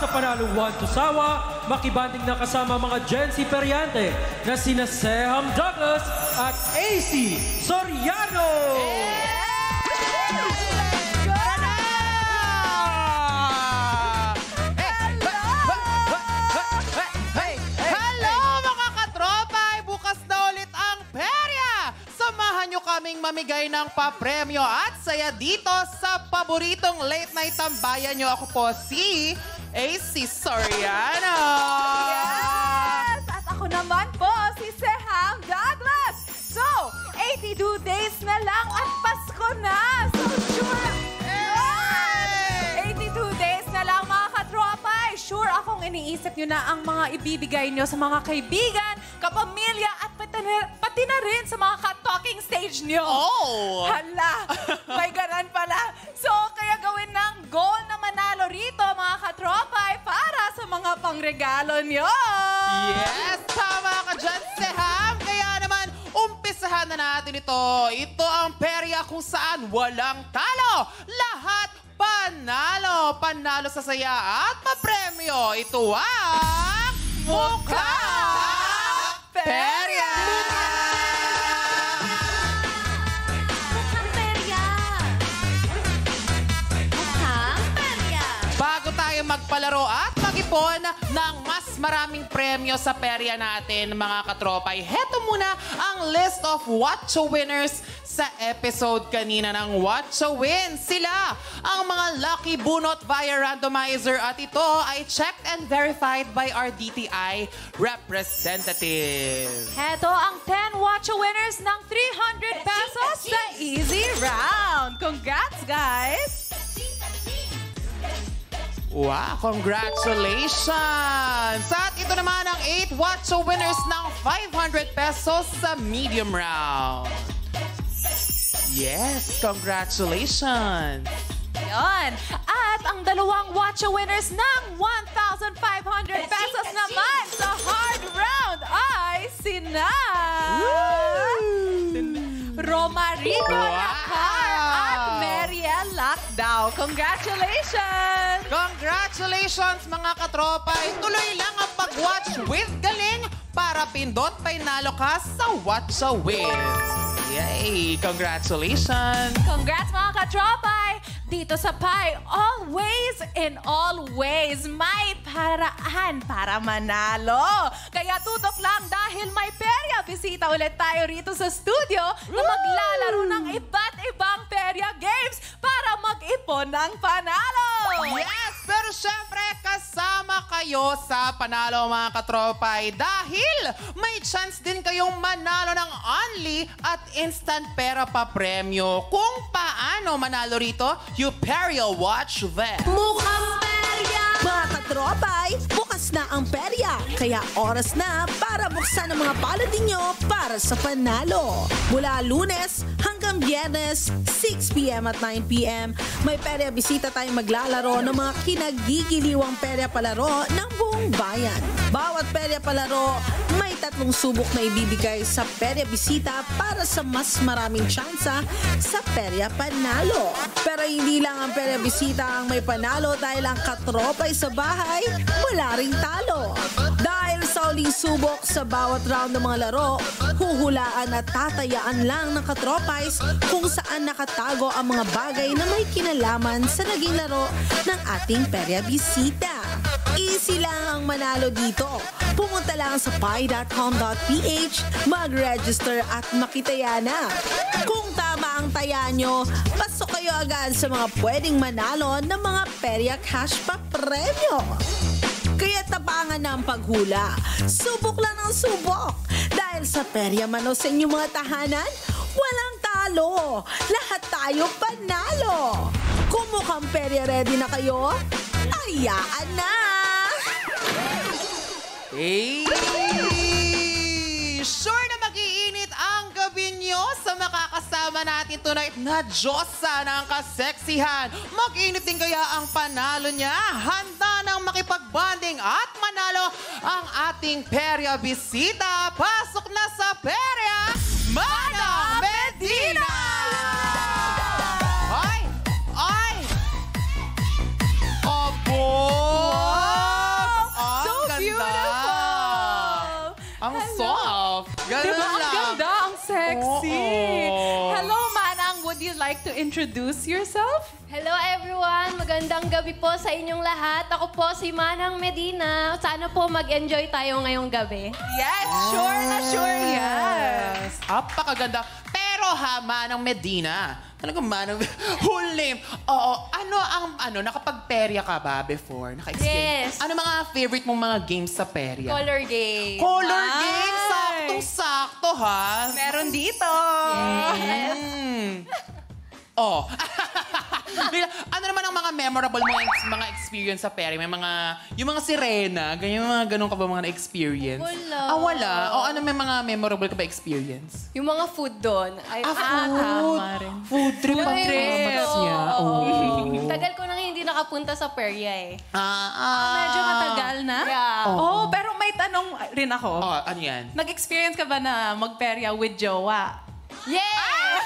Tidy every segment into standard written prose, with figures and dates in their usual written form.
sa panalong One to Sawa, makibanding na kasama mga Gen Z Periante na sina Seham Douglas at AC Soriano. Kaming mamigay ng papremyo at saya dito sa paboritong late night tambayan nyo. Ako po si AC Soriano. Yes! At ako naman po si Seham Douglas. So, 82 days na lang at Pasko na. So, sure. Yes! 82 days na lang mga katropay. Sure akong iniisip nyo na ang mga ibibigay nyo sa mga kaibigan, kapamilya at pati na rin sa mga talking stage nyo. Oh! Hala, may ganan pala. So, kaya gawin ng goal na manalo rito, mga katropay, para sa mga pangregalo nyo. Yes! Tama ka dyan, Seham. Kaya naman, umpisahan na natin ito. Ito ang perya kung saan walang talo. Lahat panalo. Panalo sa saya at papremyo. Ito ang Mukha Perya! Magpalaro at mag-ipon ng mas maraming premyo sa perya natin, mga katropay. Heto muna ang list of Watcho winners sa episode kanina ng Watcho Win. Sila ang mga lucky bunot via randomizer at ito ay checked and verified by our DTI representative. Heto ang 10 Watcho winners ng 300 pesos sa Easy Round. Congrats, guys! Wow, congratulations! At ito naman ang 8 Watcho winners ng 500 pesos sa medium round. Yes, congratulations! Yon. At ang dalawang Watcho winners ng 1,500 pesos naman sa hard round ay sina Romarico Nakar at Meriel Lacdao. Congratulations! Congratulations, mga katropay! Tuloy lang ang pag-watch with galing para pindot painalo ka sa Watcho Win. Yay! Congratulations! Congrats, mga katropay! Dito sa Pi, always in all ways, may paraan para manalo. Kaya tutok lang dahil may perya. Bisita ulit tayo rito sa studio na maglalaro ng iba't ibang perya games para mag-ipon ng panalo. Yes! Pero syempre, kasama kayo sa panalo, mga katropay, dahil may chance din kayong manalo ng only at instant pera pa premyo. Kung paano manalo rito, Uperia Watch Vet. Mukhang perya! Mga katropay, bukas na ang perya. Kaya oras na para buksan ang mga palad ninyo para sa panalo. Mula Lunes hanggang Biyernes, 6 p.m. at 9 p.m. may perya bisita tayong maglalaro ng mga kinagigiliwang perya palaro ng buong bayan. Bawat perya palaro, may 3 subok na ibibigay sa perya bisita para sa mas maraming tsansa sa perya panalo. Pero hindi lang ang perya bisita ang may panalo dahil ang katropay sa bahay, wala ring talo. Dahil sa uling subok sa bawat round ng mga laro, huhulaan at tatayaan lang ng katropays kung saan nakatago ang mga bagay na may kinalaman sa naging laro ng ating perya bisita. Easy lang ang manalo dito. Pumunta lang sa pi.com.ph, mag-register at makitaya na. Kung tama ang taya nyo, pasok kayo agad sa mga pwedeng manalo ng mga perya cash pa premyo. Kaya tapangan na ang paghula. Subok lang ang subok. Dahil sa perya mano sa inyong mga tahanan, walang talo. Lahat tayo panalo. Kung mukhang perya ready na kayo, ayaan na! Hey! Sure na mag-iinit ang gabi nyo sa makakasama natin tonight na Diyosa ng kaseksihan. Mag-init din kaya ang panalo niya. Handa nang makipag-bonding at manalo ang ating perya bisita. Pasok na sa perya, Mana Medina! Ay! Ay! Opo! sexy. Hello, Manang. Would you like to introduce yourself? Hello everyone! Magandang gabi po sa inyong lahat. Ako po si Manang Medina. Sana po mag-enjoy tayo ngayong gabi. Yes, sure na sure. Yes. Apakaganda. Pero Manang Medina, talagang Manang, whole name. Oo, nakapag-perya ka ba before? Naka-experience? Yes. Ano mga favorite mong mga games sa perya? Color game. Color game? Saktong-sakto, ha? Meron dito. Yes. Oh. Ano naman ang mga memorable mga experience sa perya? May yung mga sirena, ganyan, mga ganun ka ba mga na-experience? Wala. Wala? O ano may mga memorable ka ba experience? Yung mga food doon. Food. Tama rin. Food trip ang trip. mas niya. Oh. Tagal ko nang hindi nakapunta sa perya eh. Medyo matagal na? Yeah. Oh, pero may tanong rin ako. Ano yan? Nag-experience ka ba na magperya with jowa? Yes!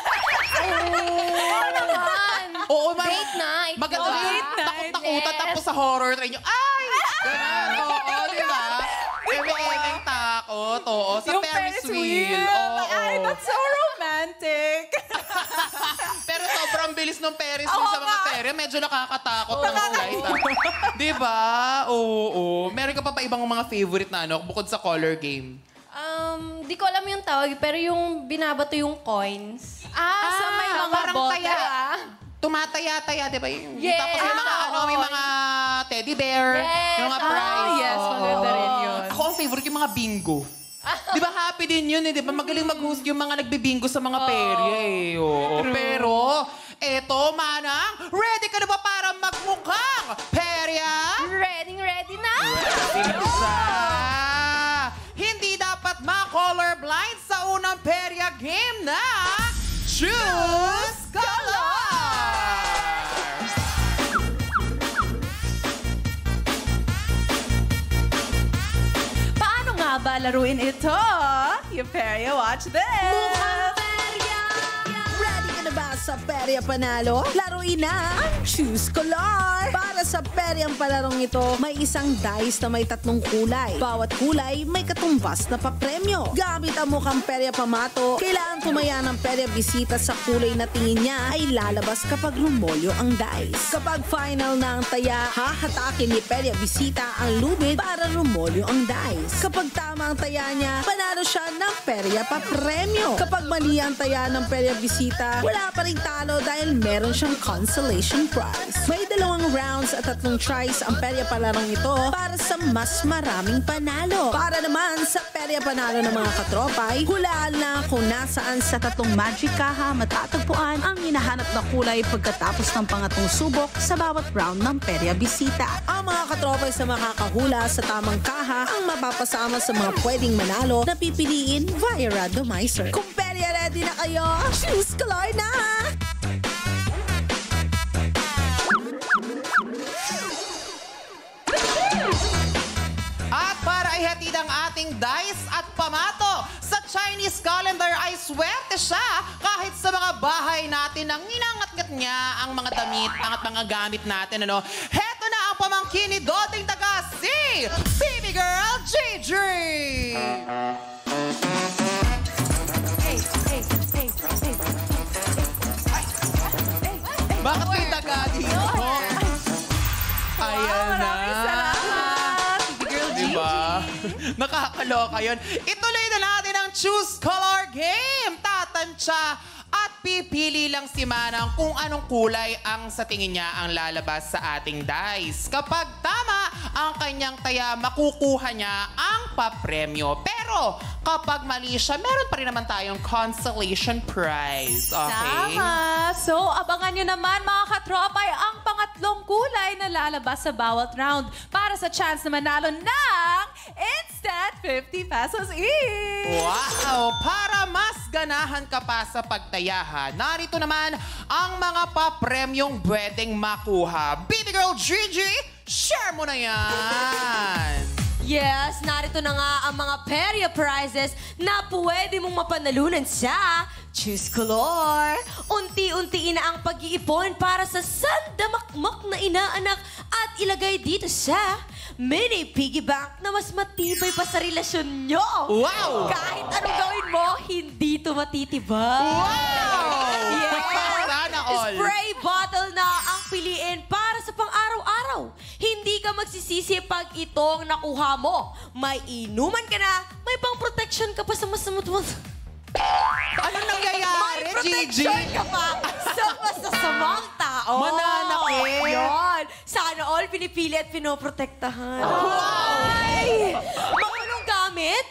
Oo naman. Oo, Date night. Maganda. Date night. Takot-takutan Yes. tapos sa horror train nyo. Ay! Ganun. Oo, di ba? Eme-emeng takot. Oo, sa Yung Ferris wheel. Oo. Ay, that's so romantic. Pero sobrang bilis ng Ferris wheel sa mga perya. Medyo nakakatakot ng flight. Di ba? Oo. Meron ka pa ibang mga favorite na bukod sa color game? Di ko alam yung tawag, pero yung binabato yung coins. So may mga parang bote. taya. Tumataya-taya, di ba? Yes. Tapos may mga teddy bear, Yes. yung mga prize. Yes, maganda rin yun. Ako ang favorite yung mga bingo. Di ba happy din yun eh, di ba? Magaling mag-host yung mga nagbibingo sa mga perya eh. Oo. Pero, eto, Manang, ready ka na ba para magmukhang perya? Ready na? Hindi dapat ma-colorblind sa unang perya game na Choose Colors! Paano nga ba laruin ito? Yung perya, watch this! Ready ka na ba sa Perya Panalo? Laruin na ang Choose Color! Para sa Peryang palarong ito, may isang dice na may 3 kulay. Bawat kulay may katumbas na papremyo. Gamit ang mukhang Perya Pamato, kailangan tumaya ng Perya Bisita sa kulay na tingin niya ay lalabas kapag rumolyo ang dice. Kapag final na ang taya, hahatakin ni Perya Bisita ang lubid para rumolyo ang dice. Kapag tama ang taya niya, panalo siya ng Perya Papremyo. Kapag mali ang taya ng Perya Bisita, wala pa rin talo dahil meron siyang consolation prize. May 2 rounds at 3 tries ang Perya Palarong ito para sa mas maraming panalo. Para naman sa Perya Panalo ng mga katropay, hulaan na kung nasaan sa 3 magic kaha matatagpuan ang hinahanap na kulay pagkatapos ng pangatlong subok sa bawat round ng Perya Bisita. Ang mga katropay sa makakahula sa tamang kaha ang mapapasama sa mga pwedeng manalo na pipiliin via randomizer. Kung Perya ready na kayo, choose color na! At para ihatid ang ating dice at pamato sa Chinese calendar ay swerte siya kahit sa mga bahay natin nang inangat-ngat niya ang mga damit, ang mga gamit natin. Heto na ang pamangkin ni Doting Daga, si Baby Girl Gigi! Bakit may daga dito? Ayan na. Maraming salamat! Girl Gigi. Diba? Nakakaloka yun. Ituloy na natin ang Choose Color Game. Tatansya at pipili lang si Manang kung anong kulay ang sa tingin niya ang lalabas sa ating dice. Kapag tama ang kanyang taya, makukuha niya ang papremyo. Pero kapag mali siya, meron pa rin naman tayong consolation prize. Okay? Tama! So, abangan nyo naman mga katropay ang pangatlong kulay na lalabas sa bawat round para sa chance na manalo ng instant 50 pesos each! Wow! Para mas ganahan ka pa sa pagtayahan, narito naman ang mga papremyong pwedeng makuha. Baby Girl Gigi, share mo na yan! Yes, narito na nga ang mga perya prizes na pwede mong mapanalunan sa Choose Color. Unti-unti na ang pag-iipon para sa sandamakmak na inaanak at ilagay dito sa mini piggy bank na mas matibay pa sa relasyon nyo. Wow! Kahit anong gawin mo, hindi ito matitibay. Wow! Yes! Sana all. Spray bottle na ang piliin para sa pang-araw-araw. Hindi ka magsisisi pag itong nakuha mo. May inuman ka na, may pang-protection ka pa sa Anong nangyayari, Gigi? protection ka pa sa masasamang tao. Mananakit. Yun. Sana all pinipili at pinoprotektahan. Makulong gamit,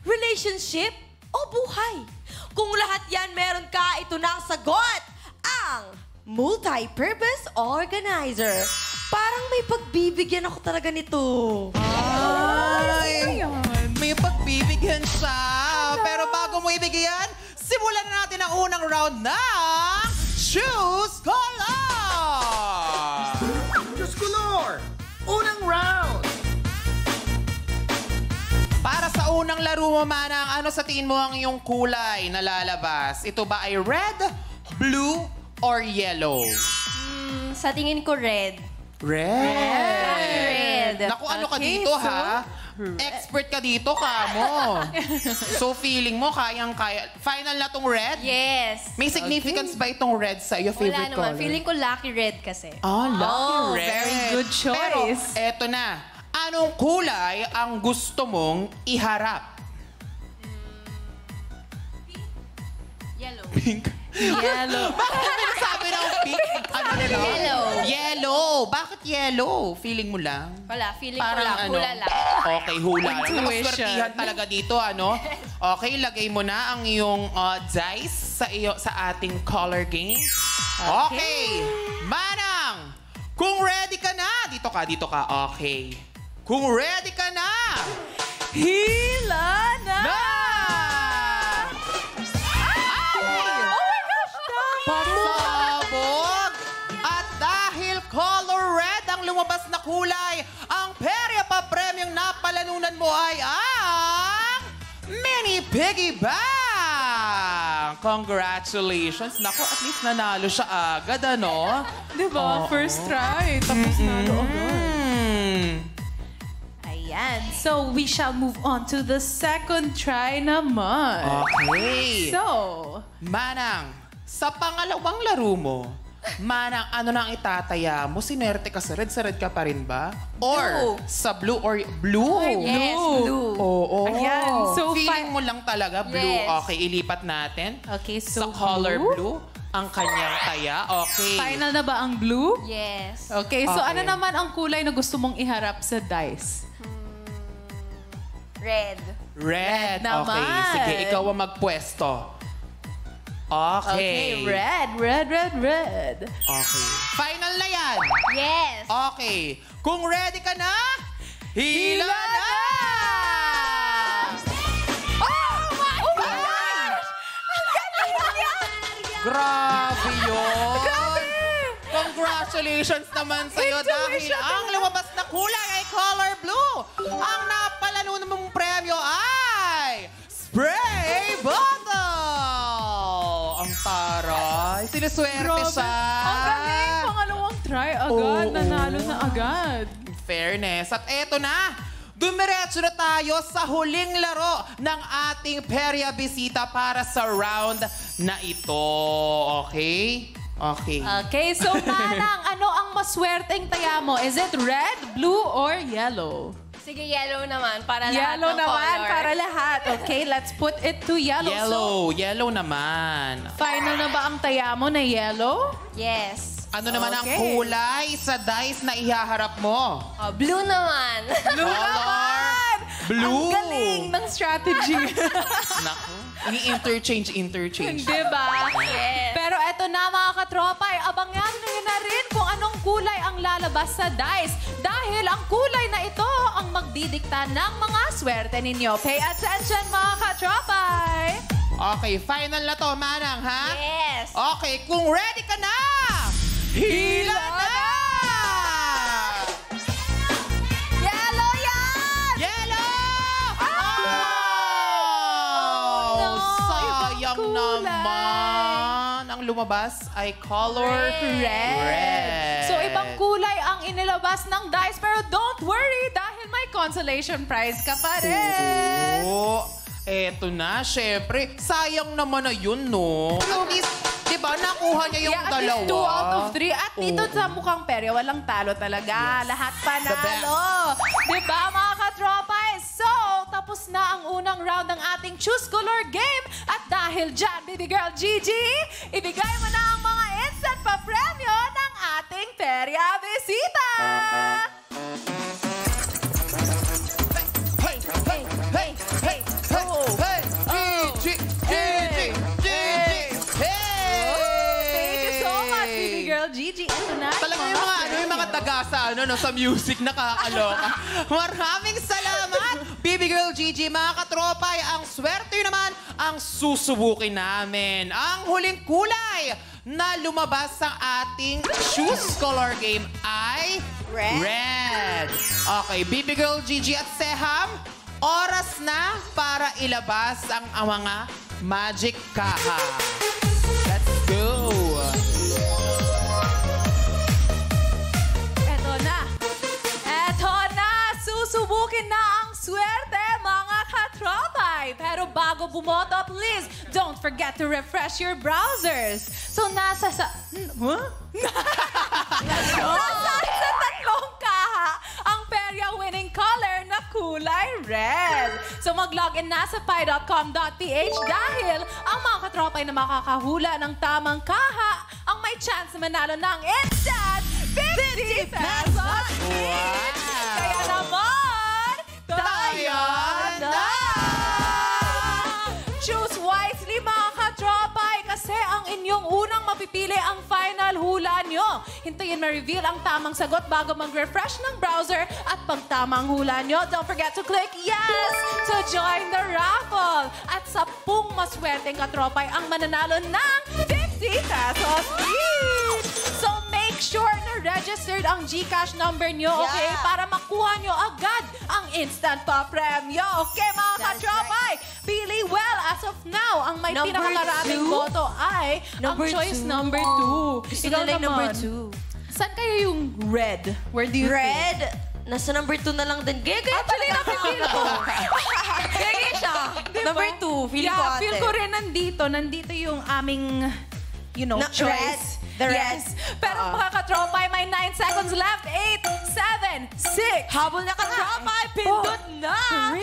relationship, o buhay. Kung lahat yan meron ka, ito na ang sagot. Ang multi-purpose organizer. Parang may pagbibigyan ako talaga nito. Ay, may pagbibigyan siya. Pero bago mo ibigyan, simulan na natin ang unang round ng Choose Color! Choose Color! Unang round! Para sa unang laro mo, Manang, ano sa tingin mo ang iyong kulay na lalabas? Ito ba ay red, blue, or yellow? Sa tingin ko, red. Red! Red. Naku, ano ka dito, ha? Expert ka dito, kamo. So, feeling mo, kayang-kaya. Final na tong red? Yes. May significance ba itong red sa iyo? Favorite Wala naman. color? Feeling ko lucky red kasi. Ah, lucky red. very good choice. Pero, eto na. Anong kulay ang gusto mong iharap? Yellow. Pink. Yellow. Bakit mo nasabi ng pink? Ano na lang? Yellow. Yellow. Bakit yellow? Feeling mo lang? Wala. Feeling ko Parang lang. ano? Hula lang. Okay, hula lang. Intuition. Nakaswertihan talaga dito, ano? Okay, lagay mo na ang iyong dice sa ating color game. Okay. Manang, kung ready ka na, dito ka. Okay. Kung ready ka na, Hila na! Pasabog! At dahil color red ang lumabas na kulay, ang perya pa premyong napalanunan mo ay ang Mini Piggy Bank! Congratulations! Naku, at least nanalo siya agad, ano? Diba? First try. Tapos nalo agad. Ayan. So, we shall move on to the second try naman. Okay. So, Manang, sa pangalawang laro mo, Manang, ano na ang itataya mo? Sinerte ka sa red ka pa rin ba? Or sa blue or blue? Yes, blue. Oo. Ayan. So, feeling mo lang talaga blue. Yes. Okay, ilipat natin. Okay, Sa so color blue, ang kanyang taya. Okay. final na ba ang blue? Yes. Okay, so Okay. ano naman ang kulay na gusto mong iharap sa dice? Red. Red. naman. Okay, sige. Ikaw ang magpwesto. Okay. Red. Okay. Final na yan. Yes. Okay. Kung ready ka na, hila na! Oh my gosh! Ang galing yan! Grabe yun! Congratulations naman sa'yo dahil ang lumabas na kulay ay color blue. Ang napalanunan mong premyo ay spray bottle! Ang taray. Sinuswerte siya. Ang galing! Pangalawang try agad. Oo. Nanalo na agad. Fairness. At eto na, dumiretso na tayo sa huling laro ng ating Perya Bisita para sa round na ito. Okay? Okay. Okay, so Manang, ano ang maswerteng taya mo? Is it red, blue, or yellow? Sige, yellow naman. Para Yellow lahat ng naman, color. para lahat. Okay, let's put it to yellow. Yellow naman. So, final na ba ang taya mo na yellow? Yes. Ano naman ang Okay. kulay sa dice na ihaharap mo? Blue naman. Blue Color naman! blue. Ang galing ng strategy. Naku, ini-interchange. Diba? Yes. Pero eto na mga katropay, abangan nyo na rin kung anong kulay ang lalabas sa dice. Dahil ang kulay na ito ang magdidikta ng mga swerte ninyo. Pay attention mga katropay! Okay, final na to, Manang, ha? Yes. Okay, kung ready ka na, hila na! Yellow yan! Yellow! Oh! no! Sayang Ibang kulay. naman. Ang lumabas ay color red. So, ibang kulay ang inilabas ng dice. Pero don't worry dahil may consolation prize ka pa rin. Oo. Eto na, syempre. Sayang naman na yun, no? At least, di ba, nakuha niya yung At dalawa. least 2 out of 3. At dito sa mukhang perya, walang talo talaga. Lahat panalo. Di ba, mga katropay? So, tapos na ang unang round ng ating Choose Color game. At dahil dyan, baby girl Gigi, ibigay mo na ang mga instant pa-premyo ng ating perya bisita. Hey! Hey! Hey! Gigi! Gigi! Gigi! Hey! Thank you so much, baby girl Gigi. Ito na. Talaga yung mga taga sa music nakakaloka. Maraming salamat, baby girl Gigi. Mga katropay, ang swerte naman ang susubukin namin. Ang huling kulay na lumabas sa ating Choose Color game ay Red. Okay, baby girl Gigi at Seham, oras na para ilabas ang mga magic kaha. Let's go! Eto na! Susubukin na ang swerte, mga katropay! Pero bago bumoto, please, don't forget to refresh your browsers. So, nasa sa... Huh? Nasaan sa tatlong kaha ang perya winning color na kulay red. So mag-login na sa pi.com.ph dahil ang mga katropay na makakahula ng tamang kaha ang may chance na manalo ng instant 50 pesos each. Kaya naman, tayo na! Choose wisely, mga katropay, kasi ang inyong unang mapipili ang final hula nyo. Hintayin ma-reveal ang tamang sagot bago mag-refresh ng browser at pag tamang hula nyo, don't forget to click yes to join the raffle. At 10 maswerteng katropay ang mananalo ng 50 pesos each. So make sure na registered ang GCash number nyo, okay? Para makuha nyo agad ang instant pa-premyo. Okay, mga katropay? Pili well as of now. Ang may pinakamaraming boto ay ang choice number 2. Gusto nila yung number 2. Saan kayo yung red? Where do you think? Nasa number 2 na lang din. Gege, Actually, napipil ko. Gege siya. Diba? Number 2, feeling ko ate. Feel ko rin nandito. Nandito yung aming, you know, Na- choice. red. The red. Yes. Pero mga katropay, may 9 seconds left. 8, 7, 6, Habol na katropay, pindot na! 3,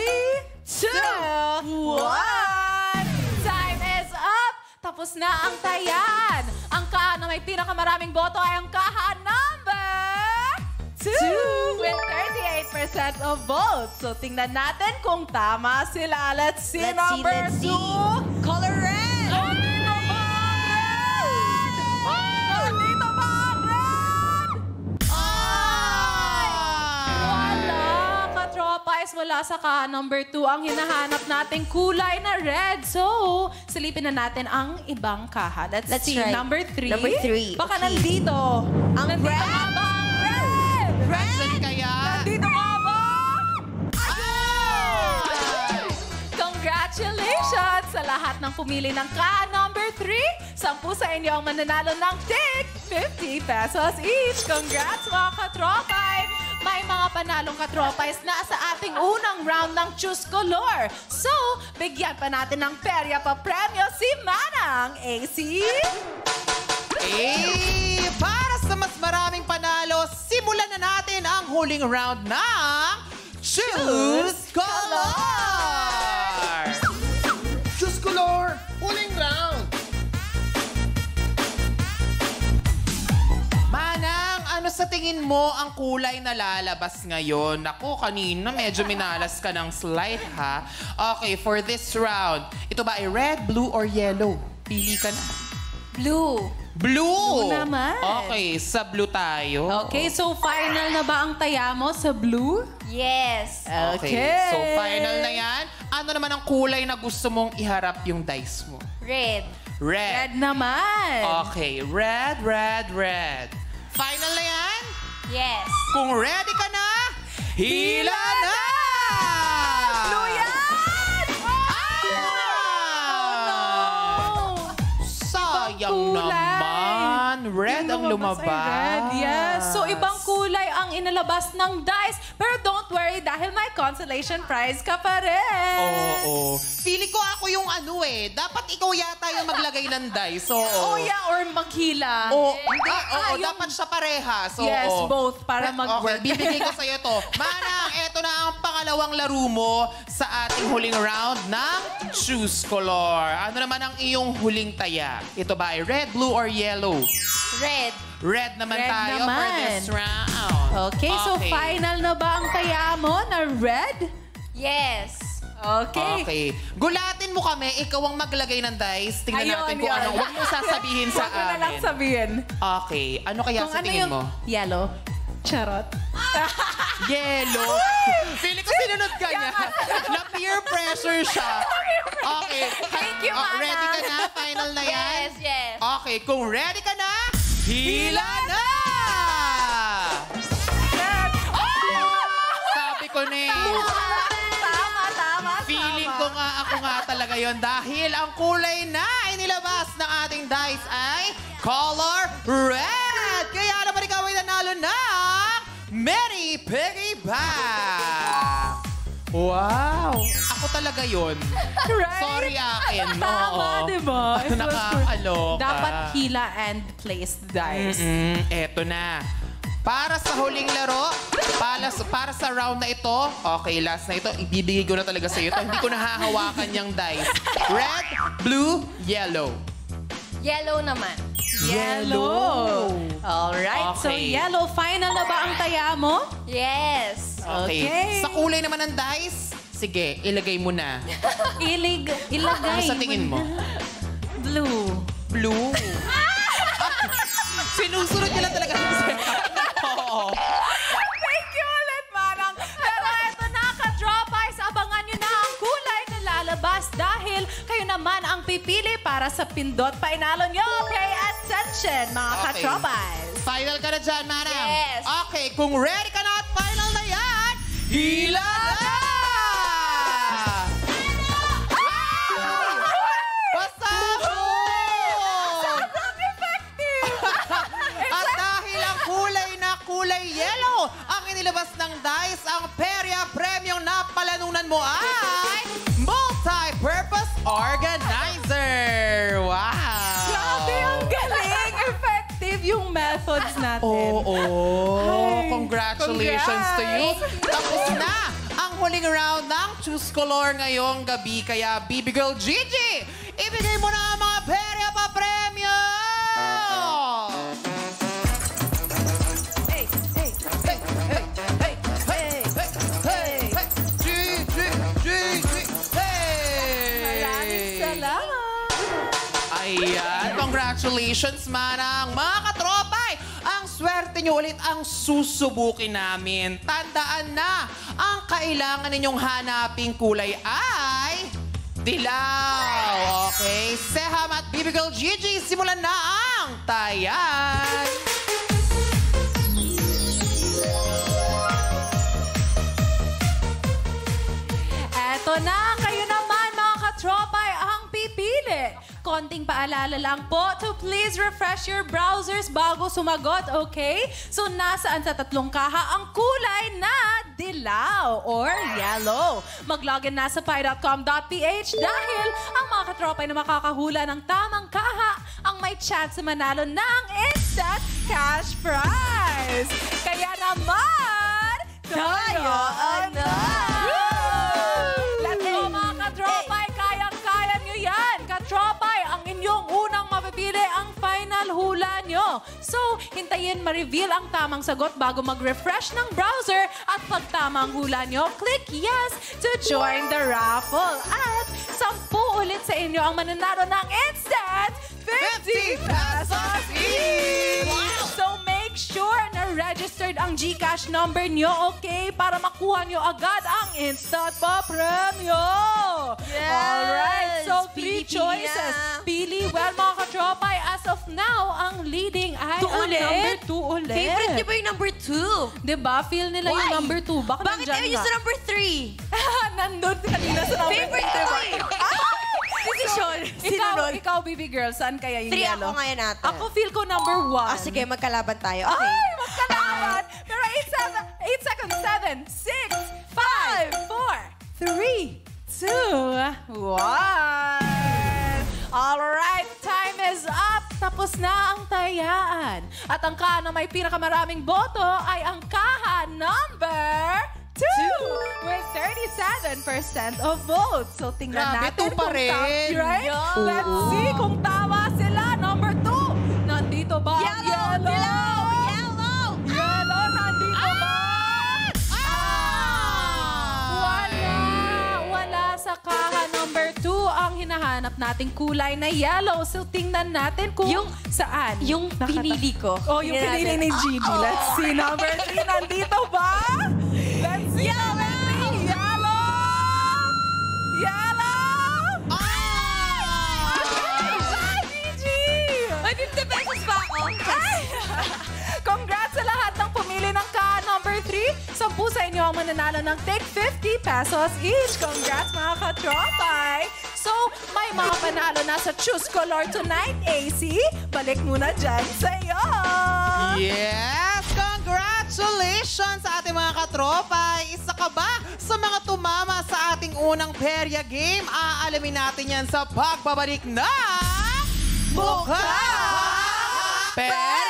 2, 1. Time is up. Tapos na ang tayan. Ang kaha na may pinakamaraming boto ay ang kaha number 2 with 38% of votes. So tingnan natin kung tama sila. Let's see number 2. Color red! Nandito ba ang red? Nandito ba ang red? Ay! Wala, katropais. Wala sa kaha number 2 ang hinahanap nating kulay na red. So, silipin na natin ang ibang kaha. Let's see. try. Number 3. Number 3. Baka Okay. nandito. Ang nandito red? nga ba ang red? Saan kaya? Nandito nga ba? Congratulations sa lahat ng pumili ng kaha number 3. 10 sa inyo ang mananalo ng tig 50 pesos each. Congrats, mga katropay! May mga panalong katropays na sa ating unang round ng Choose Color. So, bigyan pa natin ng perya pa premyo si Manang AC. Para sa mas maraming panalo, simulan na natin ang huling round ng Choose Color! Choose Color, huling round. Manang, ano sa tingin mo ang kulay na lalabas ngayon? Naku, kanina medyo minalas ka ng slide, ha? Okay, for this round, ito ba ay red, blue, or yellow? Pili ka na. Blue. Blue! Blue naman. Okay, sa blue tayo. Okay, so final na ba ang taya mo sa blue? Yes. Okay. So, final na yan. Ano naman ang kulay na gusto mong iharap yung dice mo? Red. Red Red. naman. Okay, red, red, red. Final na yan? Yes. Kung ready ka na, hila na! Blue yan! Sayang Kulay. naman. Red ang lumabas. Ay red, yes. So, ibang kulay ang inalabas ng dice. Pero don't don't worry dahil may consolation prize ka pa rin. Oo. Feeling ko ako yung dapat ikaw yata yung maglagay ng dice. Oo. Oh, yeah, or maghila. Dapat siya parehas. Oo. Yes, both para mag-work. Okay, bibigay ko sa'yo to. Manang, eto na ang pangalawang laro mo sa ating huling round ng Choose Color. Ano naman ang iyong huling taya? Ito ba ay red, blue, or yellow? Red. Red naman Red tayo naman. for this round. Okay, so final na ba ang taya mo na red? Yes. Okay. Gulatin mo kami, ikaw ang maglagay ng dice. Tingnan natin kung yun. anong. Huwag mo sasabihin sa Huwag mo na lang amin. sabihin. Okay. Ano kaya Kung sa ano tingin yung mo? yellow. Charot. Yellow. Feeling ko sinunod ka niya. Na-peer pressure siya. Okay. Thank you, Mana. Ready ka na? Final na yan? Yes. Okay. Kung ready ka na, hila na! Sabi ko na Tama. Feeling ko nga ako nga talaga yon dahil ang kulay na inilabas ng ating dice ay color red. Kaya naman ikaw ay nanalo ng Mary Piggy Bank. Wow! Ako talaga yon. Right? Sorry akin. Tama, diba? It was Nakakaloka. Dapat hila and place dice. Eto na. Para sa huling laro, para sa round na ito, okay, last na ito, ibibigay ko na talaga sa iyo ito. Hindi ko nahahawakan yung dice. Red, blue, yellow. Yellow naman. Yellow. Alright, so Okay. yellow. Final na ba ang taya mo? Yes. Okay. Sa kulay naman ng dice, sige, ilagay mo na. Ilagay Ano sa tingin mo? Blue. Blue. Sinusunod nila talaga. Oo. Thank you ulit, Manang. Pero eto na, ka-Dropies, abangan nyo na ang kulay na lalabas dahil kayo naman ang pipili para sa pindot painalo nyo. Pay attention, mga Okay. ka-Dropies. Final ka na dyan, Manang. Yes. Okay, kung ready ka na at final na yan, hila na! At dahil ang kulay yellow, ang inilabas ng dice, ang Perya Premium na palanunan mo ay Multi-Purpose Organizer. Wow! Grabe, ang galing! Effective yung methods natin. Oo. Ay, Congratulations to you. Tapos na ang huling round ng Choose Color ngayong gabi. Kaya, Baby Girl Gigi, ibigay mo na ang mga Perya pa Premium! Maraming salamat. Ayan, congratulations, Manang. Mga katropay, ang swerte nyo ulit ang susubukin namin. Tandaan na, ang kailangan ninyong hanaping kulay ay dilaw. Okay, Seham at Baby Girl Gigi, simulan na ang tayan. Eto na, kayo naman mga katropay ang pipili. Konting paalala lang po to please refresh your browsers bago sumagot, okay? So nasaan sa tatlong kaha ang kulay na dilaw or yellow? Mag-login na sa pi.com.ph dahil ang mga katropay na makakahula ng tamang kaha ang may chance manalo ng instant cash prize. Kaya naman, tayaan na! Let's go mga katropay! Kayang-kaya nyo yan! Katropay, ang inyong unang mapipili ang final hula nyo. So, hintayin ma-reveal ang tamang sagot bago mag-refresh ng browser at pag tamang hula nyo, click yes to join the raffle. At 10 ulit sa inyo ang mananalo ng instant 50 pesos each! So, make sure na registered ang GCash number nyo, okay? Para makuha nyo agad ang instant pa premyo. Yes! Alright, so 3 Pili choices. na. Pili well, mga katropay. As of now, ang leading ay Two ang ulit? number 2 ulit. Favorite niyo ba yung number 2? Diba? Feel nila yung Why? number 2. Bakit Bakit nandyan ayaw niyo ka? sa number 3? Nandun kanina sa number Favorite 3. ko eh. Desisyon. Sinunod. Ikaw, baby girl, saan kaya yung 3 ako yellow? ngayon natin. Ako feel ko number 1. Sige, magkalaban tayo. Okay. Ay, magkalaban! Pero 8 seconds 7, 6, 5, 4, 3, 2, 1. Alright, time is up. Tapos na ang tayaan. At ang kaha na may pinakamaraming boto ay ang kaha number 2 with 37% of votes. So tingnan Grabe, natin 2 pa kung rin. right? Let's see kung tama sila. Number 2. Nandito ba? Yellow! Yellow, nandito ba? Wala sa kaha number 2 ang hinahanap nating kulay na yellow. So tingnan natin kung saan. Yung pinili ko. Oh, yung Tingnan pinili ni natin. Gigi. Let's see. Number 3, nandito ba? Let's see. Number 3. Yellow! Ah, Gigi! May 50 pesos pa ako. Ay! Congrats sa lahat ng pumili ng ka number 3. 10 sa inyo ang mananalo ng take 50 pesos each. Congrats mga katropay! So, may mga panalo na sa Choose Color tonight, AC. Balik muna dyan sa'yo! Yes! Congratulations sa ating mga katropay! Isa ka ba sa mga tumama sa ating unang perya game? Aalamin natin yan sa pagbabalik na... Mukha! Perya!